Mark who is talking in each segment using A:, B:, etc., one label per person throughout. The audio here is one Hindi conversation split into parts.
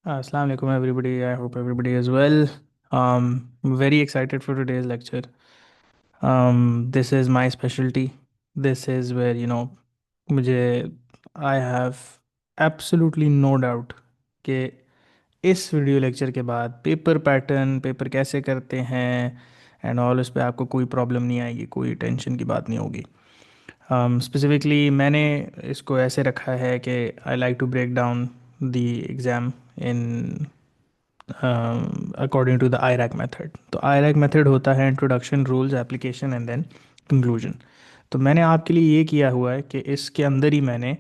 A: Assalamu alaikum everybody. I hope everybody is well. Very excited for today's lecture. This is my specialty. This is where मुझे I have absolutely no doubt कि इस वीडियो लेक्चर के बाद पेपर पैटर्न पेपर कैसे करते हैं एंड ऑल उस पर आपको कोई प्रॉब्लम नहीं आएगी, कोई टेंशन की बात नहीं होगी। स्पेसिफिकली मैंने इसको ऐसे रखा है कि I like to break down the exam in according to the IRAC method. तो आईरैक मेथड होता है introduction, rules, application and then conclusion. तो मैंने आपके लिए ये किया हुआ है कि इसके अंदर ही मैंने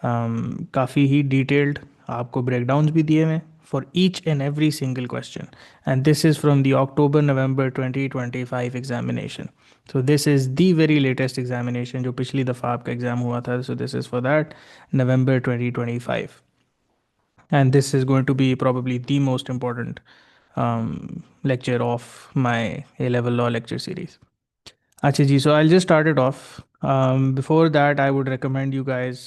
A: काफ़ी ही डिटेल्ड आपको ब्रेकडाउन्स भी दिए हुए for each and every single question. And this is from the October November 2025 examination. So this is the very latest examination जो पिछली दफ़ा आपका एग्ज़ाम हुआ था। सो this is for that November 2025, and this is going to be probably the most important lecture of my A level law lecture series. Acha ji, so I'll just start it off. Before that, I would recommend you guys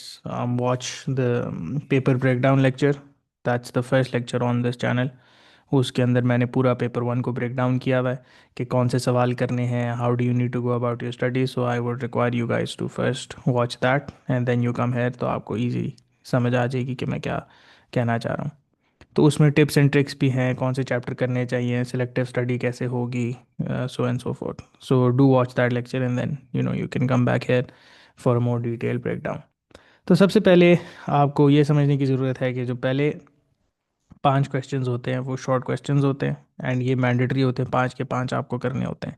A: watch the paper breakdown lecture. That's the first lecture on this channel. उसके अंदर मैंने पूरा पेपर वन को ब्रेक डाउन किया हुआ है कि कौन से सवाल करने हैं, how do you need to go about your study. So I would require you guys to first watch that and then you come here, तो आपको ईजी समझ आ जाएगी कि मैं क्या कहना चाह रहा हूँ। तो उसमें टिप्स एंड ट्रिक्स भी हैं, कौन से चैप्टर करने चाहिए, सिलेक्टिव स्टडी कैसे होगी, so and so forth. So do watch that lecture and then you can come back here for more detail break down. तो सबसे पहले आपको ये समझने की ज़रूरत है कि जो पहले 5 क्वेश्चंस होते हैं वो शॉर्ट क्वेश्चंस होते हैं एंड ये मैंडेटरी होते हैं, 5 के 5 आपको करने होते हैं।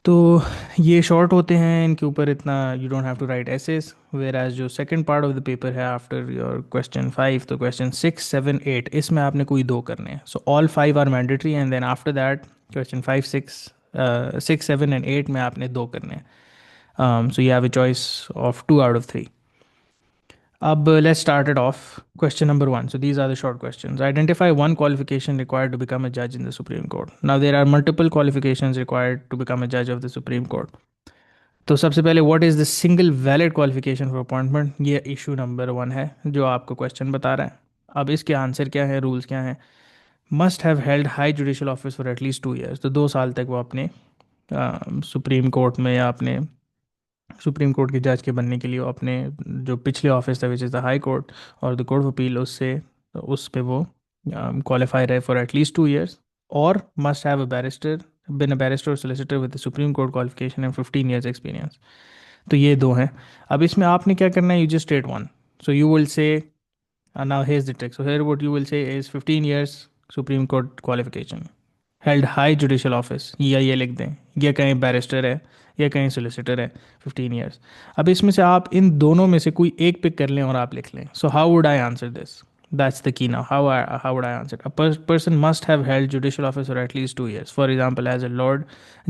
A: तो ये शॉर्ट होते हैं, इनके ऊपर इतना you don't have to write essays. Whereas जो second part of the paper है आफ्टर योर क्वेश्चन 5, तो क्वेश्चन 6, 7, 8 इसमें आपने कोई 2 करने हैं। So all 5 are mandatory and then after that question 5, 6, 7 and 8 में आपने 2 करने हैं। So you have a choice of 2 out of 3। अब let's start it off. Question number one. So these are the short questions. Identify one qualification required to become a judge in the Supreme Court. Now there are multiple qualifications required to become a judge of the Supreme Court. तो सबसे पहले what is the single valid qualification for appointment, ये इशू नंबर 1 है जो आपको क्वेश्चन बता रहा है। अब इसके आंसर क्या है, रूल्स क्या हैं। Must have held high judicial office for at least 2 years, तो 2 साल तक वो अपने सुप्रीम कोर्ट में या अपने सुप्रीम कोर्ट के जज के बनने के लिए वो अपने जो पिछले ऑफिस था which is the high court और द कोर्ट ऑफ अपील, उससे उस पे वो क्वालिफाई रहे फॉर एटलीस्ट 2 ईयर्स। और must have a barrister been a barrister और solicitor with the supreme court qualification and 15 years experience. तो ये 2 हैं। अब इसमें आपने क्या करना है, you just state one. So you will say now here's the trick. So here what you will say is 15 years supreme court qualification, held high judicial office, या ये लिख दें, या कहीं बैरिस्टर है या कहीं सोलिसिटर है, 15 ईयर्स। अब इसमें से आप इन दोनों में से कोई एक पिक कर लें और आप लिख लें। So how would I answer this, that's the key now. How would I answer, a person must have held judicial office for at least 2 years, for example as a lord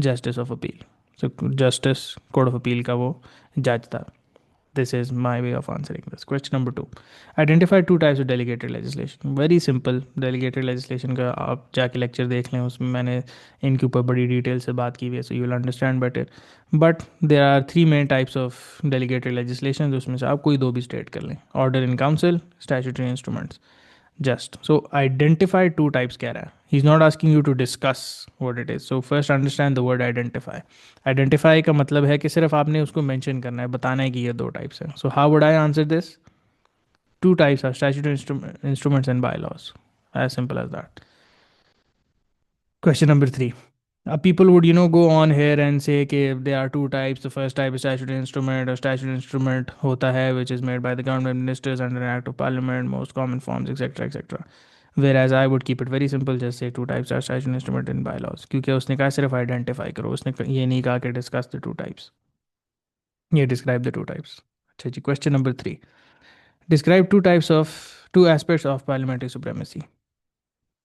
A: justice of appeal। so justice court of appeal का वो जज था। This is my way of answering this. Question number 2. Identify 2 types of delegated legislation. Very simple. Delegated legislation का आप जाके लेक्चर देख लें, उसमें मैंने इनके ऊपर बड़ी डिटेल से बात की हुई है, so you will understand better. But there are 3 main types of delegated legislation, उसमें से आप कोई 2 भी स्टेट कर लें। Order in council, statutory instruments। Just so identify 2 types कह रहा है, he's not asking you to discuss what it is, so first understand the word identify। identify का मतलब है कि सिर्फ आपने उसको mention करना है, बताना है कि ये 2 types हैं। so how would I answer this, 2 types are statutory instruments and bylaws, as simple as that। Question number 3. People would go on here and say कि there are 2 types, the first type is statutory instrument, or statutory instrument होता है which is made by the government ministers under an act of parliament, most common forms, etc etc। Whereas I would keep it very simple, just say 2 types are statutory instrument and bylaws, क्योंकि उसने कहा सिर्फ identify करो, उसने ये नहीं कहा कि discuss the 2 types, ये describe the 2 types। अच्छा जी, question number 3. Describe 2 aspects of parliamentary supremacy।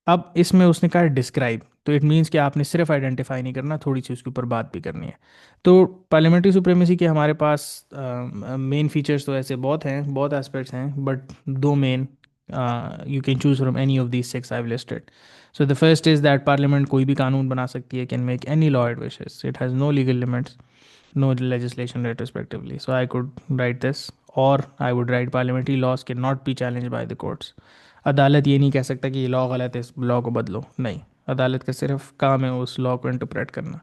A: अब इसमें उसने कहा डिस्क्राइब, तो इट मीन्स कि आपने सिर्फ आइडेंटिफाई नहीं करना, थोड़ी सी उसके ऊपर बात भी करनी है। तो पार्लियामेंट्री सुप्रीमेसी के हमारे पास मेन फीचर्स तो ऐसे बहुत हैं, बहुत एस्पेक्ट्स हैं, but 2 main you can choose from any of these 6 I listed. So the first is that parliament कोई भी कानून बना सकती है, can make any law it wishes, it has no legal limits, no legislation retrospectively। So I could write this, or I would write parliamentary laws cannot be challenged by the courts। अदालत ये नहीं कह सकता कि ये लॉ गलत है, इस लॉ को बदलो, नहीं। अदालत का सिर्फ काम है उस लॉ को इंटरप्रेट करना।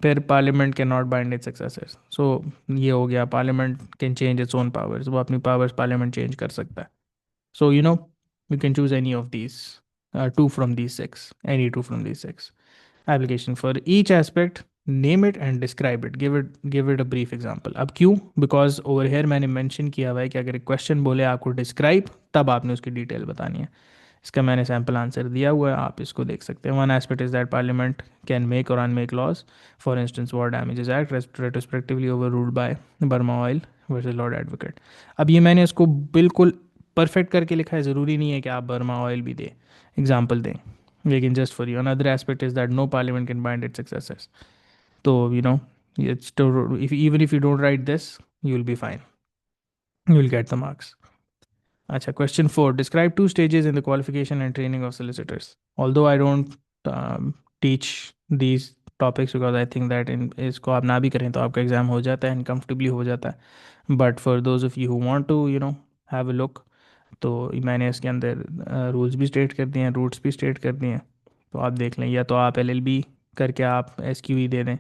A: फिर parliament can not bind its successors. So ये हो गया, parliament can change its own powers, वो अपनी पावर्स पार्लियामेंट चेंज कर सकता है। सो you can choose any of these, two from these six, any two from these six. Application for each aspect, name it and describe it, give it a brief example. अब क्यों? Because over here मैंने mention किया हुआ है कि अगर एक क्वेश्चन बोले आपको डिस्क्राइब, तब आपने उसकी डिटेल बतानी है। इसका मैंने सैम्पल आंसर दिया हुआ है, आप इसको देख सकते हैं। One aspect is that parliament can make और unmake laws, for instance war damages act retrospectively overruled by Burmah oil versus lord advocate. अब ये मैंने इसको बिल्कुल परफेक्ट करके लिखा है, ज़रूरी नहीं है कि आप बर्मा ऑयल भी दें, एग्जाम्पल दें, लेकिन just for you. Another aspect is that no parliament can bind its successors. तो it's to, if even if you don't write this, you'll be fine, you'll get the marks. Acha, question 4. Describe two stages in the qualification and training of solicitors. Although I don't teach these topics because I think that in इसको आप ना भी करें तो आपका एग्ज़ाम हो जाता है and comfortably हो जाता है, but for those of you who want to have a look, तो मैंने इसके अंदर रूल्स भी स्टेट कर दिए हैं, रूट्स भी स्टेट कर दिए हैं। तो आप देख लें, या तो आप LLB करके आप SQE दे दें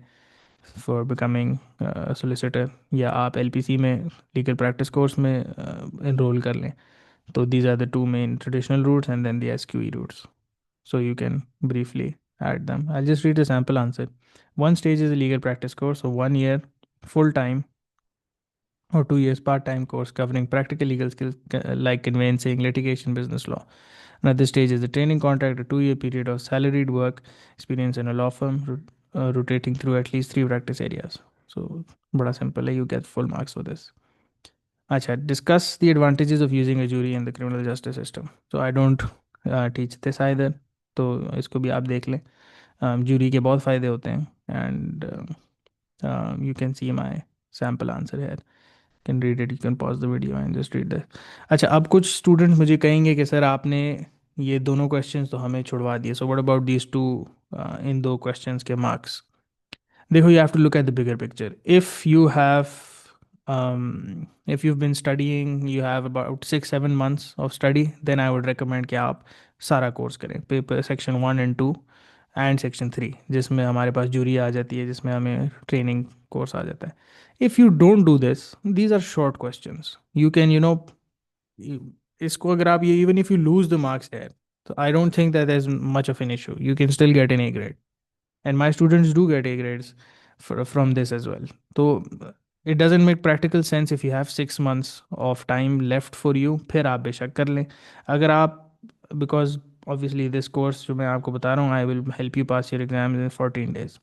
A: फॉर बिकमिंग सोलिसिटर, या आप LPC में लीगल प्रैक्टिस कोर्स में इनरोल कर लें। So these are the two main traditional routes and then the SQE routes. So you can briefly add them. I'll just read the sample answer. One stage is a legal practice course, so 1 year full time or 2 years part time course covering practical legal skills like conveyancing, litigation, business law. Another stage is the training contract, a 2 year period of salaried work experience in a law firm, rotating through at least 3 practice areas. So, bada simple hai, you get full marks for this. अच्छा, discuss the advantages of using a jury in the criminal justice system. So I don't teach this either, तो इसको भी आप देख लें। जूरी के बहुत फ़ायदे होते हैं, and you can see my sample answer है, can read it, you can pause the video and just read the. अच्छा, अब कुछ स्टूडेंट मुझे कहेंगे कि सर आपने ये दोनों क्वेश्चंस तो हमें छुड़वा दिए, so what about these two, इन दो क्वेश्चंस के मार्क्स? देखो, you have to look at the bigger picture. If you've been studying, you have about 6-7 months of study, then I would recommend कि आप सारा कोर्स करें, paper section 1 and 2 and section 3, जिसमें हमारे पास जूरी आ जाती है, जिसमें हमें ट्रेनिंग कोर्स आ जाता है। If you don't do this, these are short questions, you can इसको अगर आप ये, even if you lose the marks है, तो I don't think that there is much of an issue, you can still get an A grade, and my students do get A grades from this as well. So it doesn't make practical sense if you have 6 months of time left for you, फिर आप बेशक कर लें। अगर आप, because obviously this course जो मैं आपको बता रहा हूँ, I will help you pass your exams in 14 days,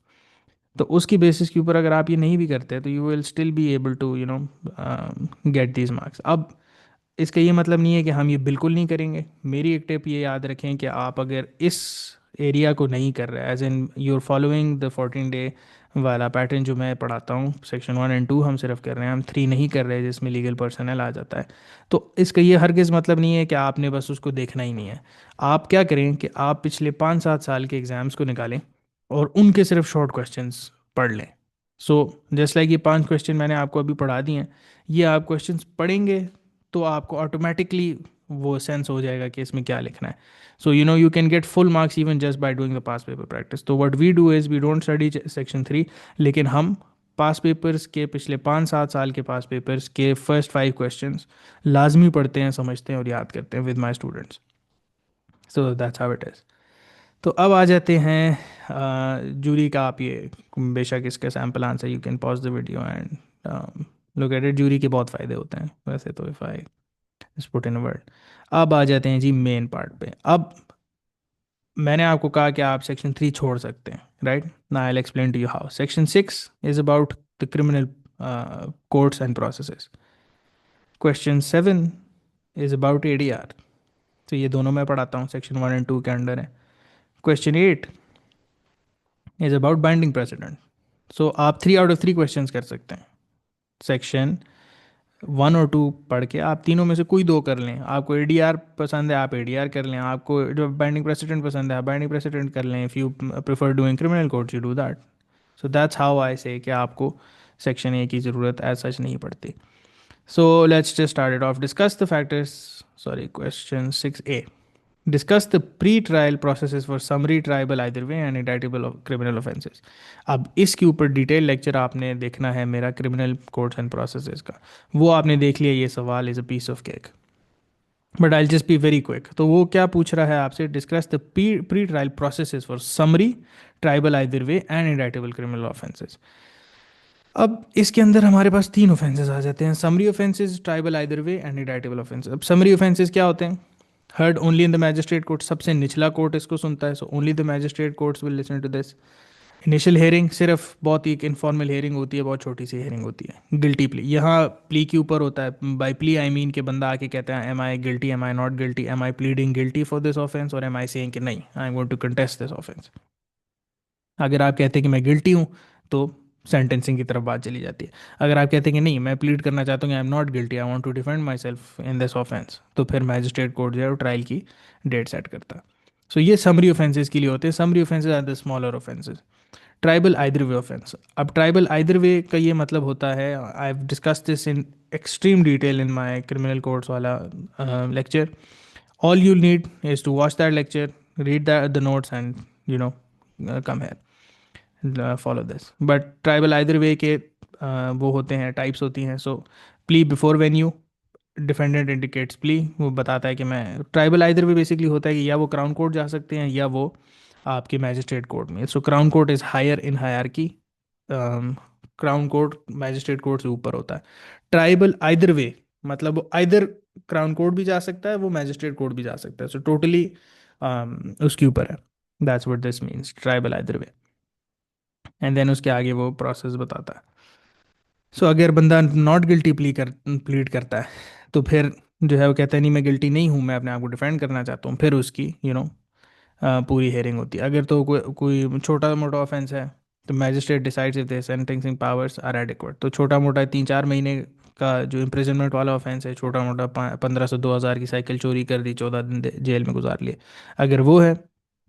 A: तो उसकी बेसिस के ऊपर अगर आप ये नहीं भी करते तो you will still be able to get these marks. अब इसका ये मतलब नहीं है कि हम ये बिल्कुल नहीं करेंगे। मेरी एक टिप ये याद रखें कि आप अगर इस एरिया को नहीं कर रहे, as in your following the 14 day वाला पैटर्न जो मैं पढ़ाता हूँ, सेक्शन 1 and 2 हम सिर्फ कर रहे हैं, हम 3 नहीं कर रहे जिसमें लीगल पर्सनल आ जाता है, तो इसका ये हरगिज़ मतलब नहीं है कि आपने बस उसको देखना ही नहीं है। आप क्या करें कि आप पिछले 5-7 साल के एग्ज़ाम्स को निकालें और उनके सिर्फ शॉर्ट क्वेश्चंस पढ़ लें। सो जस्ट लाइक ये 5 क्वेश्चन मैंने आपको अभी पढ़ा दिए हैं, ये आप क्वेश्चंस पढ़ेंगे तो आपको ऑटोमेटिकली वो सेंस हो जाएगा कि इसमें क्या लिखना है। So you can get full marks even just by doing the past paper practice. तो what we do is we don't study section 3, लेकिन हम पास पेपर्स के, पिछले 5-7 साल के पास पेपर्स के फर्स्ट 5 क्वेश्चंस लाजमी पढ़ते हैं, समझते हैं और याद करते हैं with my students. So that's how it is. तो अब आ जाते हैं जूरी का। आप ये बेशक इसका sample answer, you can pause the video and look at it. Jury के बहुत फ़ायदे होते हैं वैसे तो, if I just put in word. अब आ जाते हैं जी मेन पार्ट पे। अब मैंने आपको कहा कि आप सेक्शन 3 छोड़ सकते हैं, राइट ना। I explain to you how. Section 6 is about the criminal courts and processes. Question 7 is about ADR। तो ये दोनों मैं पढ़ाता हूँ, सेक्शन 1 and 2 के अंडर है। Question 8 is about binding president. So आप 3 out of 3 क्वेश्चंस कर सकते हैं। सेक्शन 1 और 2 पढ़ के आप तीनों में से कोई दो कर लें। आपको ADR पसंद है, आप ADR कर लें। आपको जो बाइंडिंग प्रेसिडेंट पसंद है, आप बाइंडिंग प्रेसिडेंट कर लें। If you prefer doing criminal courts, you do that. So that's how I से कि आपको सेक्शन 1 की ज़रूरत एज सच नहीं पड़ती। So let's just start it of. Discuss the factors. sorry, question 6A. Discuss the pre-trial processes for summary tribal either way and indictable of criminal offenses. अब इसके ऊपर डिटेल लेक्चर आपने देखना है मेरा क्रिमिनल कोड्स एंड प्रोसेसेस का। वो आपने देख लिया, ये सवाल is a piece of cake, but I just be very quick. तो वो क्या पूछ रहा है आपसे, discuss the pre trial processes for summary triable either way and indictable criminal offences. अब इसके अंदर हमारे पास तीन ऑफेंसेस आ जाते हैं, summary offences, triable either way and indictable offences. अब समरी ऑफेंसेस क्या होते हैं? Heard only in the magistrate court, सबसे निचला कोर्ट इसको सुनता है, so only the magistrate courts will listen to this. Initial hearing सिर्फ बहुत ही एक इनफॉर्मल हेयरिंग होती है, बहुत छोटी सी हेयरिंग होती है। गिल्टी प्ली, यहाँ प्ली के ऊपर होता है। बाई प्ली आई मीन कि बंदा आके कहता है am I guilty, am I not guilty, am I pleading guilty for this offence, और एम आई सेइंग कि नहीं, I am going to contest this offence. अगर आप कहते हैं कि मैं गिल्टी हूँ तो सेंटेंसिंग की तरफ बात चली जाती है। अगर आप कहते हैं कि नहीं, मैं प्लीड करना चाहता हूँ कि I am not guilty, I want to defend my self in this offence, तो फिर मैजिस्ट्रेट कोर्ट जो है वो ट्रायल की डेट सेट करता है। सो ये समरी ऑफेंसेस के लिए होते हैं। Summary offences are the smaller offences. Triable either way offence, अब ट्राइबल आइदर वे का ये मतलब होता है, I have discuss this in extreme detail in my criminal codes वाला lecture. All you need is to watch that lecture, read the notes and you know कम है, follow this. But triable either way के वो होते हैं, टाइप्स होती हैं। So plea before venue, defendant indicates plea, वो बताता है कि मैं, ट्राइबल आइदर भी बेसिकली होता है कि या वो क्राउन कोर्ट जा सकते हैं या वो आपके मैजिस्ट्रेट कोर्ट में। So crown court is higher in hierarchy, crown court magistrate court से ऊपर होता है। ट्राइबल आइदर वे मतलब वो आइदर क्राउन कोर्ट भी जा सकता है, वो मैजिस्ट्रेट कोर्ट भी जा सकता है। सो टोटली उसके ऊपर है। That's what this means, tribal either way. And then उसके आगे वो प्रोसेस बताता है। सो अगर बंदा नॉट गिल्टी प्लीड करता है, तो फिर जो है वो कहता है नहीं, मैं गिल्टी नहीं हूँ, मैं अपने आप को डिफेंड करना चाहता हूँ, फिर उसकी पूरी हेयरिंग होती है। अगर तो कोई छोटा मोटा ऑफेंस है, तो magistrate decides if the sentencing powers are adequate. तो छोटा मोटा 3-4 महीने का जो इम्प्रिजनमेंट वाला ऑफेंस है, छोटा मोटा 1500-2000 की साइकिल चोरी कर दी, 14 दिन जेल में गुजार लिए, अगर वो है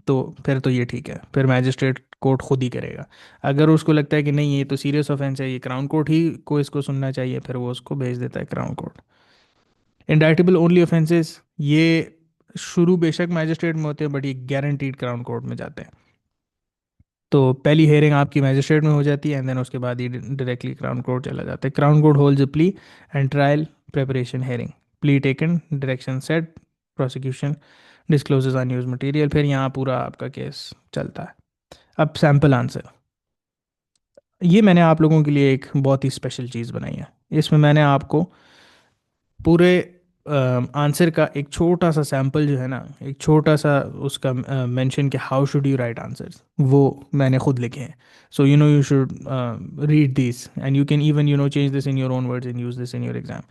A: तो फिर तो ये ठीक है, फिर मैजिस्ट्रेट कोर्ट खुद ही करेगा। अगर उसको लगता है कि नहीं, ये तो सीरियस ऑफेंस है, ये क्राउन कोर्ट ही को इसको सुनना चाहिए, फिर वो उसको भेज देता है क्राउन कोर्ट। इंडाइटेबल ओनली ऑफेंसेस, ये शुरू बेशक मैजिस्ट्रेट में होते हैं, बट ये गारंटीड क्राउन कोर्ट में जाते हैं। तो पहली हेयरिंग आपकी मैजिस्ट्रेट में हो जाती है, एंड देन उसके बाद ये डायरेक्टली क्राउन कोर्ट चला जाता है। Crown court holds a plea and trial preparation hearing, plea taken, direction set, prosecution discloses unused material, फिर यहाँ पूरा आपका केस चलता है। अब सैम्पल आंसर, ये मैंने आप लोगों के लिए एक बहुत ही स्पेशल चीज़ बनाई है। इसमें मैंने आपको पूरे आंसर का एक छोटा सा सैंपल जो है ना, एक छोटा सा उसका मेंशन कि how should you right answers, वो मैंने खुद लिखे हैं। So you should read this and you can even change this in your own words and use this in your exam.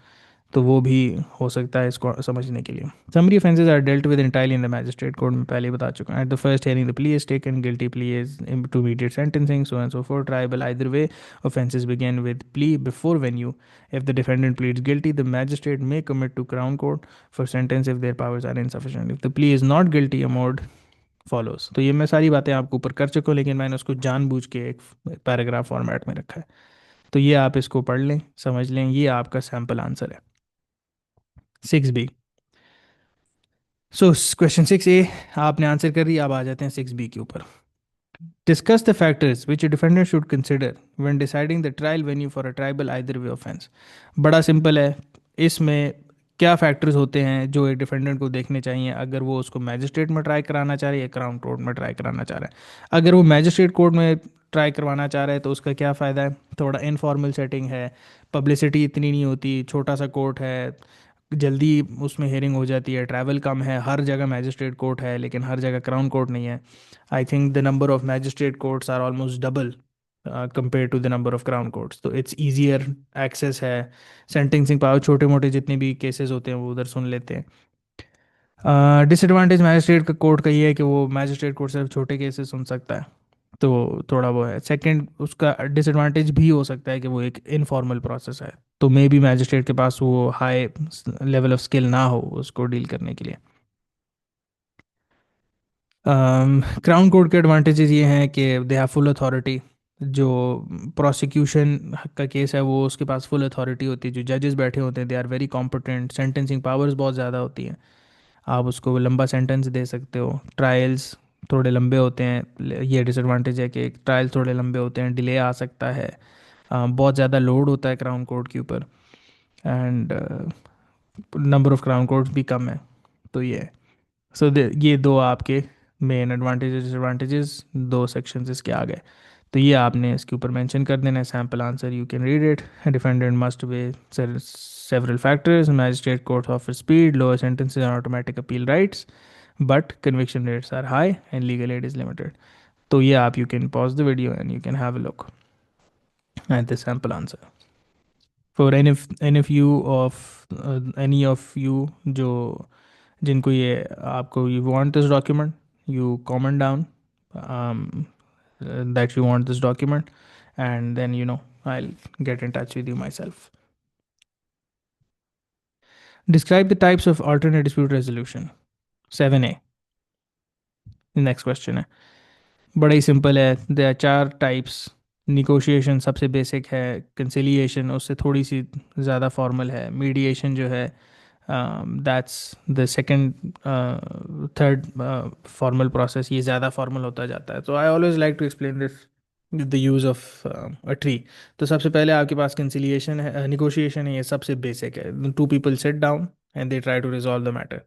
A: तो वो भी हो सकता है इसको समझने के लिए। Summary offences are dealt with entirely in the magistrate court में पहले ही बता चुका हूँ। At the first hearing the plea is taken, guilty plea is intermediate sentencing, so and so forth. Triable either way offenses begin with plea before venue. If the defendant pleads guilty, the magistrate may commit to crown court for sentence if their powers are insufficient. If the plea is not guilty, a mode follows. तो ये मैं सारी बातें आपको ऊपर कर चुका हूँ, लेकिन मैंने उसको जानबूझ के एक पैराग्राफ फॉर्मेट में रखा है। तो ये आप इसको पढ़ लें, समझ लें, ये आपका सैम्पल आंसर है। 6B। सो क्वेश्चन 6A आपने आंसर कर दिया, अब आ जाते हैं 6B के ऊपर। Discuss the factors which a defendant should consider when deciding the trial venue for a tribal either way offense. बड़ा सिंपल है, इसमें क्या फैक्टर्स होते हैं जो एक डिफेंडेंट को देखने चाहिए अगर वो उसको मैजिस्ट्रेट में ट्राई कराना चाह रहा है या क्राउन कोर्ट में ट्राई कराना चाह रहा है। अगर वो मैजिस्ट्रेट कोर्ट में ट्राई करवाना चाह रहा है तो उसका क्या फ़ायदा है, थोड़ा इनफॉर्मल सेटिंग है, पब्लिसिटी इतनी नहीं होती, छोटा सा कोर्ट है, जल्दी उसमें हेयरिंग हो जाती है, ट्रैवल कम है, हर जगह मैजिस्ट्रेट कोर्ट है लेकिन हर जगह क्राउन कोर्ट नहीं है। I think the number of magistrate courts are almost double compare to the number of crown courts, तो इट्स ईजियर एक्सेस है, सेंटेंसिंग पावर, छोटे मोटे जितने भी केसेस होते हैं वो उधर सुन लेते हैं। डिसएडवांटेज मैजिस्ट्रेट का कोर्ट का ये है कि वो मैजिस्ट्रेट कोर्ट सिर्फ छोटे केसेस सुन सकता है, तो थोड़ा वो है। सेकंड, उसका डिसएडवांटेज भी हो सकता है कि वो एक इनफॉर्मल प्रोसेस है, तो मे बी मैजिस्ट्रेट के पास वो हाई लेवल ऑफ स्किल ना हो उसको डील करने के लिए। क्राउन कोर्ट के एडवांटेजेस ये हैं कि दे हैव फुल अथॉरिटी, जो प्रोसिक्यूशन का केस है वो उसके पास फुल अथॉरिटी होती है, जो जजेस बैठे होते हैं they are very competent, sentencing powers बहुत ज़्यादा होती हैं, आप उसको लंबा सेंटेंस दे सकते हो। ट्रायल्स थोड़े लंबे होते हैं, ये डिसएडवांटेज है कि ट्रायल थोड़े लंबे होते हैं, डिले आ सकता है, बहुत ज़्यादा लोड होता है क्राउन कोर्ट के ऊपर, and number of crown courts भी कम है। तो ये है। सो ये दो आपके मेन एडवांटेजेस डिसएडवांटेजेस, दो सेक्शंस इसके आ गए। तो ये आपने इसके ऊपर मेंशन कर देना है, sample answer you can read it. Defendant must way several factors, magistrate courts offer speed, lower sentences and automatic appeal rights, but conviction rates are high and legal aid is limited. तो ये आप you can pause the video and you can have a look at the sample answer. For any of you जो जिनको ये आपको you want this document, you comment down um, that you want this document, and then I'll get in touch with you myself. Describe the types of alternate dispute resolution. 7A. Next question है, बड़ा ही सिंपल है, दे आर चार टाइप्स। निगोशिएशन सबसे बेसिक है, कंसिलिएशन उससे थोड़ी सी ज़्यादा फॉर्मल है, मीडिएशन जो है that's the second third formal process, ये ज़्यादा फॉर्मल होता जाता है। तो I always like to explain this the use of a tree. तो सबसे पहले आपके पास कंसिलिएशन है, निगोशिएशन है, ये सबसे बेसिक है। Two people sit down and they try to resolve the matter.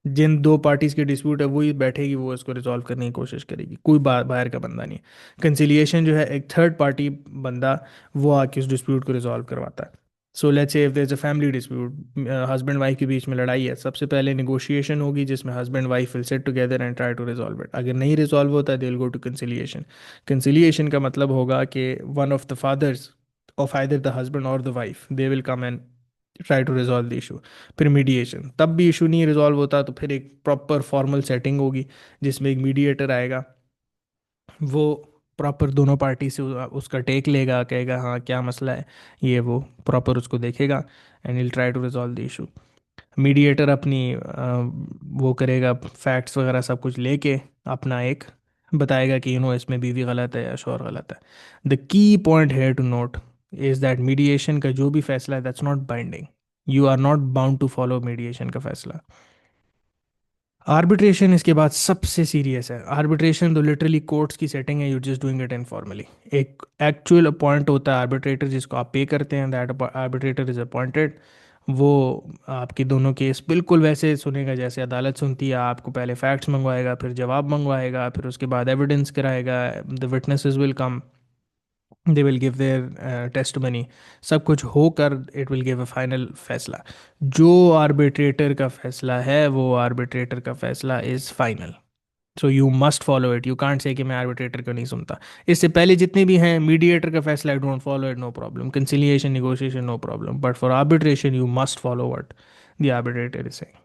A: जिन दो पार्टीज की डिस्प्यूट है वही बैठेगी, वो इसको रिजॉल्व करने की कोशिश करेगी, कोई बाहर का बंदा नहीं। कंसिलिएशन जो है एक थर्ड पार्टी बंदा, वो आके उस डिस्प्यूट को रिजॉल्व करवाता है। So let's say if there is a family dispute, husband wife के बीच में लड़ाई है, सबसे पहले निगोशिएशन होगी जिसमें husband wife will sit together and try to resolve it. अगर नहीं रिजॉल्व होता है they will go to conciliation. Conciliation का मतलब होगा कि one of the fathers of either the husband or the wife they will come and try to resolve the issue. फिर मीडिएशन, तब भी इशू नहीं रिजॉल्व होता तो फिर एक प्रॉपर फॉर्मल सेटिंग होगी जिसमें एक मीडिएटर आएगा, वो प्रॉपर दोनों पार्टी से उसका टेक लेगा, कहेगा हाँ क्या मसला है, ये वो प्रॉपर उसको देखेगा and will try to resolve the issue. Mediator अपनी वो करेगा, फैक्ट्स वगैरह सब कुछ लेके अपना एक बताएगा कि इसमें बीवी गलत है या शोहर गलत है। The key point here to note is that mediation का जो भी फैसला है that's not binding, you are not bound to follow mediation का फैसला। आर्बिट्रेशन इसके बाद सबसे सीरियस है। आर्बिट्रेशन तो लिटरली कोर्ट्स की सेटिंग है, you just doing it informally. एक एक्चुअल अपॉइंट होता है आर्बिट्रेटर जिसको आप पे करते हैं, दैट आर्बिट्रेटर इज अपॉइंटेड। वो आपके दोनों केस बिल्कुल वैसे सुनेगा जैसे अदालत सुनती है, आपको पहले फैक्ट्स मंगवाएगा, फिर जवाब मंगवाएगा, फिर उसके बाद एविडेंस कराएगा, the witnesses will come, they will give their testimony, सब कुछ होकर it will give a final फैसला। जो आर्बिट्रेटर का फैसला है वो आर्बिट्रेटर का फैसला is final. So you must follow it, you can't say कि मैं आर्बिट्रेटर को नहीं सुनता। इससे पहले जितने भी हैं मीडिएटर का फैसला I don't follow it, no problem, conciliation negotiation no problem, but for arbitration you must follow what the arbitrator is saying.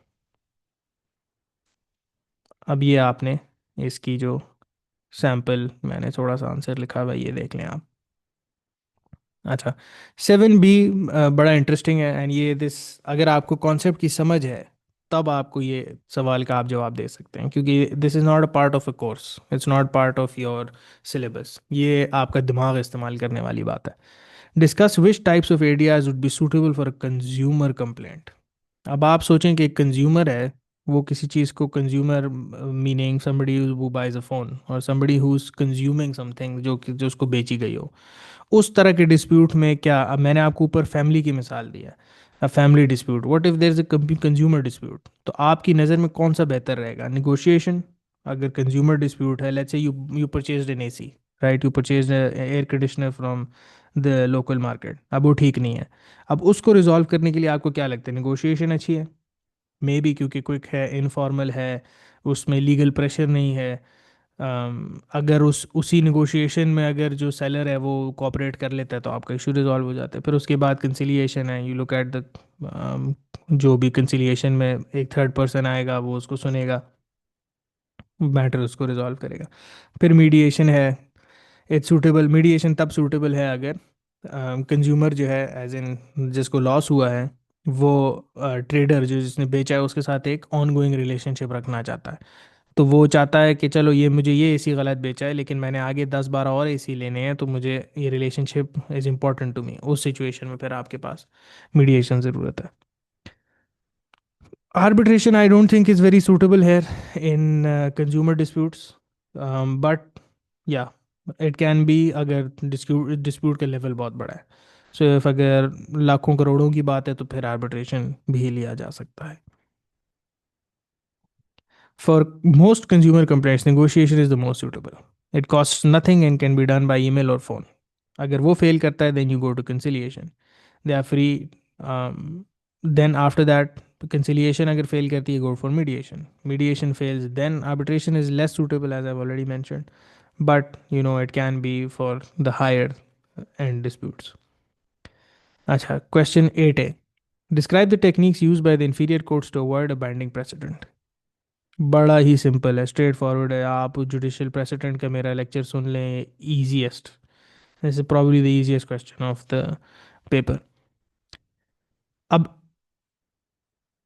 A: अब ये आपने इसकी जो सैम्पल मैंने थोड़ा सा आंसर लिखा हुआ है ये देख लें आप। अच्छा, 7B बड़ा इंटरेस्टिंग है, एंड ये दिस अगर आपको कॉन्सेप्ट की समझ है तब आपको ये सवाल का आप जवाब दे सकते हैं, क्योंकि this is not a part of a course, it's not part of your syllabus, ये आपका दिमाग इस्तेमाल करने वाली बात है। Discuss which types of areas would be suitable for a consumer complaint. अब आप सोचें कि एक कंज्यूमर है, वो किसी चीज़ को consumer meaning somebody who buys a phone और somebody who is consuming something जो उसको बेची गई हो, उस तरह के डिस्प्यूट में क्या, अब मैंने आपको ऊपर फैमिली की मिसाल दी है, अब family dispute, what if there is a consumer dispute, तो आपकी नज़र में कौन सा बेहतर रहेगा, निगोशिएशन? अगर कंज्यूमर डिस्प्यूट है, let's say you purchased N AC, right, you purchased air conditioner from the local market, अब वो ठीक नहीं है, अब उसको रिजॉल्व करने के लिए आपको क्या लगता है, निगोशिएशन अच्छी है? मे बी क्योंकि क्विक है, इनफॉर्मल है, उसमें लीगल प्रेशर नहीं है। अगर उसी निगोशिएशन में अगर जो सेलर है वो कोऑपरेट कर लेता है तो आपका इशू रिजॉल्व हो जाता है। फिर उसके बाद कंसिलिएशन है, यू लुक एट द जो भी कंसिलिएशन में एक थर्ड पर्सन आएगा वो उसको सुनेगा, मैटर उसको रिजॉल्व करेगा। फिर मीडिएशन है, इट्स सूटेबल, मीडिएशन तब सूटेबल है अगर कंज्यूमर जो है एज इन जिसको लॉस हुआ है, वो ट्रेडर जो जिसने बेचा है उसके साथ एक ऑन गोइंग रिलेशनशिप रखना चाहता है, तो वो चाहता है कि चलो ये मुझे ये एसी गलत बेचा है, लेकिन मैंने आगे 10-12 और एसी लेने हैं, तो मुझे ये relationship is important to me. उस सिचुएशन में फिर आपके पास मीडिएशन ज़रूरत है। Arbitration, I don't think is very suitable here in consumer disputes. But yeah, it can be अगर dispute का level बहुत बड़ा है। So if अगर लाखों करोड़ों की बात है तो फिर arbitration भी लिया जा सकता है। For most consumer complaints, negotiation is the most suitable. It costs nothing and can be done by email or phone. अगर वो fail करता है then you go to conciliation. They are free. Then after that, conciliation अगर fail करती है, go for mediation. Mediation fails, then arbitration is less suitable, as I've already mentioned. But it can be for the higher end disputes. अच्छा, question 8A. Describe the techniques used by the inferior courts to avoid a binding precedent. बड़ा ही सिंपल है, स्ट्रेट फॉरवर्ड है। आप जुडिशियल प्रेसिडेंट का मेरा लेक्चर सुन लें, easiest, this is probably the easiest question of the paper. अब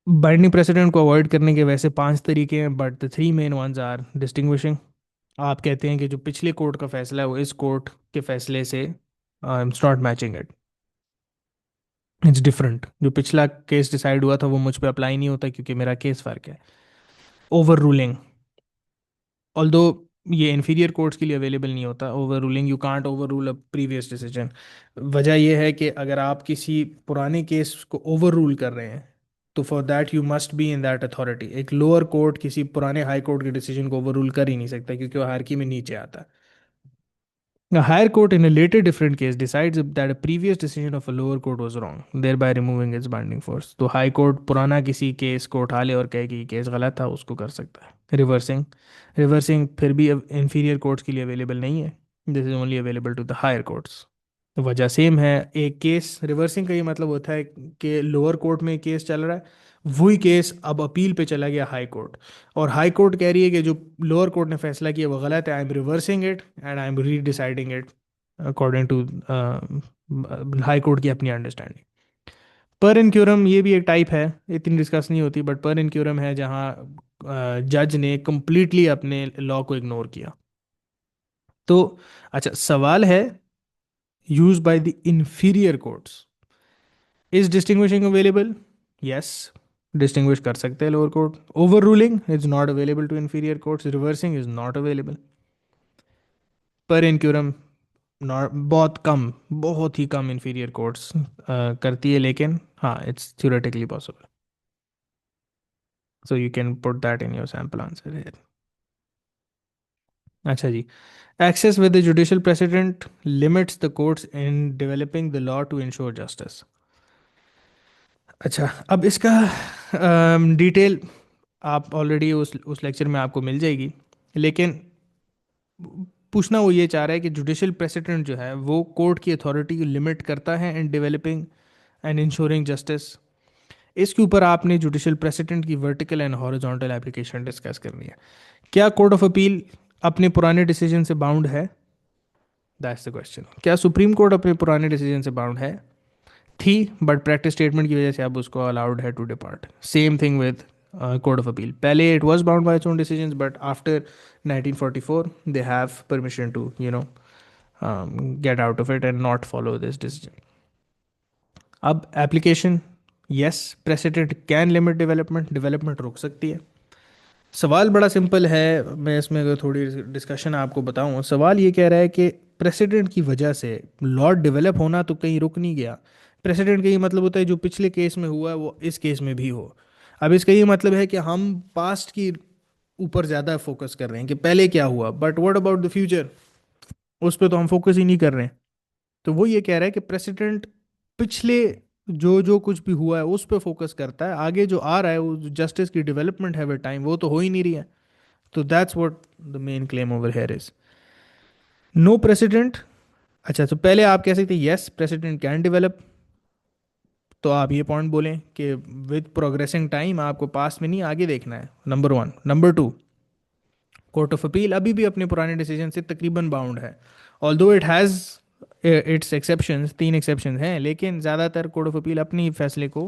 A: बाइंडिंग प्रेसिडेंट को अवॉइड करने के वैसे 5 तरीके हैं, but the 3 main ones are distinguishing. आप कहते हैं कि जो पिछले कोर्ट का फैसला है वो इस कोर्ट के फैसले से not matching it, it's different. जो पिछला केस डिसाइड हुआ था वो मुझ पर अप्लाई नहीं होता क्योंकि मेरा केस फ़र्क है। ओवर रूलिंग, ऑल्दो ये इन्फीरियर कोर्ट्स के लिए अवेलेबल नहीं होता। Over ruling, you can't over rule a previous decision. वजह यह है कि अगर आप किसी पुराने केस को ओवर रूल कर रहे हैं तो for that you must be in that authority. एक लोअर कोर्ट किसी पुराने हाई कोर्ट के डिसीजन को ओवर रूल कर ही नहीं सकता क्योंकि वो हायरार्की में नीचे आता है। A higher court in a later different case decides that a previous decision of a lower court was wrong, thereby removing its binding force. तो हाई कोर्ट पुराना किसी केस को उठा ले और कहे कि केस गलत था, उसको कर सकता है। रिवर्सिंग, रिवर्सिंग फिर भी इंफीरियर कोर्ट्स के लिए अवेलेबल नहीं है। This is only available to the higher courts. वजह सेम है। एक केस रिवर्सिंग का ये मतलब होता है कि लोअर कोर्ट में केस चल रहा है, वही केस अब अपील पे चला गया हाई कोर्ट, और हाई कोर्ट कह रही है कि जो लोअर कोर्ट ने फैसला किया वो गलत है, I am reversing it and I am re deciding it according to high court की अपनी अंडरस्टैंडिंग। पर इन क्यूरम ये भी एक टाइप है, इतनी डिस्कस नहीं होती, बट पर इन क्यूरम है जहाँ जज ने कम्प्लीटली अपने लॉ को इग्नोर किया। तो अच्छा, सवाल है use by the inferior courts, is distinguishing available? Yes, distinguish कर सकते हैं lower court. Overruling is not available to inferior courts, reversing is not available. Per incuriam not, बहुत कम, बहुत ही कम इंफीरियर कोर्ट्स करती है, लेकिन हाँ, it's theoretically possible. So you can put that in your sample answer here. अच्छा जी, access with the judicial president limits the courts in developing the law to ensure justice. अच्छा, अब इसका डिटेल आप ऑलरेडी उस लेक्चर में आपको मिल जाएगी, लेकिन पूछना वो ये चाह रहा है कि जुडिशियल प्रेसिडेंट जो है वो कोर्ट की अथॉरिटी को लिमिट करता है in developing and ensuring justice. इसके ऊपर आपने जुडिशियल प्रेसिडेंट की vertical and horizontal application discuss करनी है। क्या कोर्ट ऑफ अपील अपने पुराने डिसीजन से बाउंड है? That's the question. क्या सुप्रीम कोर्ट अपने पुराने डिसीजन से बाउंड है? थी, बट प्रैक्टिस स्टेटमेंट की वजह से अब उसको अलाउड है to depart. Same thing with court of appeal, पहले it was bound by its own decisions, but after 1944 they have permission to get out of it and not follow this decision. अब application, yes, president can limit development, development रोक सकती है। सवाल बड़ा सिंपल है, मैं इसमें अगर थोड़ी डिस्कशन आपको बताऊं, सवाल ये कह रहा है कि प्रेसिडेंट की वजह से लॉ डेवलप होना तो कहीं रुक नहीं गया। प्रेसिडेंट का ये मतलब होता है जो पिछले केस में हुआ है वो इस केस में भी हो। अब इसका ये मतलब है कि हम पास्ट की ऊपर ज़्यादा फोकस कर रहे हैं कि पहले क्या हुआ, but what about the future, उस पर तो हम फोकस ही नहीं कर रहे हैं। तो वो ये कह रहा है कि प्रेसिडेंट पिछले जो जो कुछ भी हुआ है उस पर फोकस करता है, आगे जो आ रहा है वो जस्टिस की डेवलपमेंट है विद टाइम, वो तो हो ही नहीं रही है। तो that's what the main claim over here is. No precedent, अच्छा, तो पहले आप कह सकते हैं यस प्रेसिडेंट कैन डेवलप, तो आप ये पॉइंट बोलें कि विद प्रोग्रेसिंग टाइम आपको पास में नहीं आगे देखना है, number one. Number two, court of appeal अभी भी अपने पुराने डिसीजन से तकरीबन बाउंड है, although it has its exceptions, 3 exception हैं, लेकिन ज़्यादातर कोर्ट ऑफ अपील अपनी फैसले को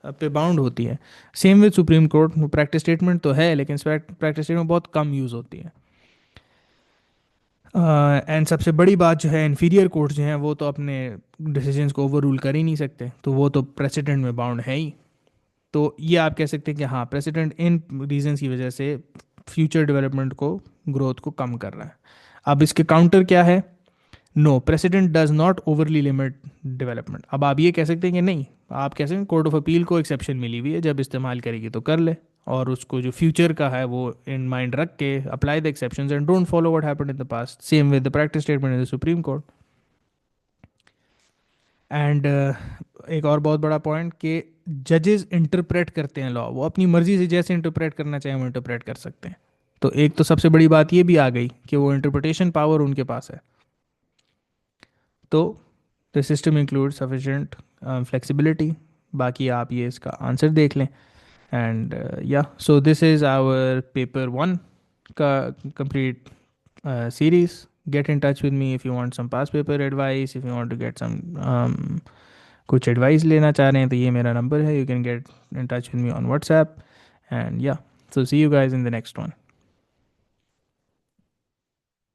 A: पे बाउंड होती है। Same with supreme court, practice statement तो है लेकिन प्रैक्टिस स्टेटमेंट बहुत कम यूज़ होती है। एंड सबसे बड़ी बात जो है, इन्फीरियर कोर्ट्स जो हैं वो तो अपने डिसीजंस को ओवर रूल कर ही नहीं सकते, तो वो तो प्रेसिडेंट में बाउंड है ही। तो ये आप कह सकते हैं कि हाँ, प्रेसिडेंट इन रीजंस की वजह से फ्यूचर डेवलपमेंट को, ग्रोथ को कम कर रहा है। अब इसके काउंटर क्या है? No, precedent does not overly limit development. अब आप ये कह सकते हैं कि नहीं, आप कह सकते हैं कोर्ट ऑफ अपील को एक्सेप्शन मिली हुई है, जब इस्तेमाल करेगी तो कर ले, और उसको जो फ्यूचर का है वो इन माइंड रख के apply the exceptions and don't follow what happened in the past. Same with the practice statement in the supreme court. And एक और बहुत बड़ा पॉइंट कि जजेस इंटरप्रेट करते हैं लॉ, वो अपनी मर्जी से जैसे इंटरप्रेट करना चाहें वो इंटरप्रेट कर सकते हैं। तो एक तो सबसे बड़ी बात ये भी आ गई कि वो इंटरप्रिटेशन पावर उनके पास है। तो the system include sufficient flexibility. बाकी आप ये इसका आंसर देख लें। And yeah so this is our paper one का complete series. Get in touch with me if you want some past paper advice, if you want to get some कुछ एडवाइस लेना चाह रहे हैं तो ये मेरा नंबर है, you can get in touch with me on WhatsApp. And yeah, so see you guys in the next one.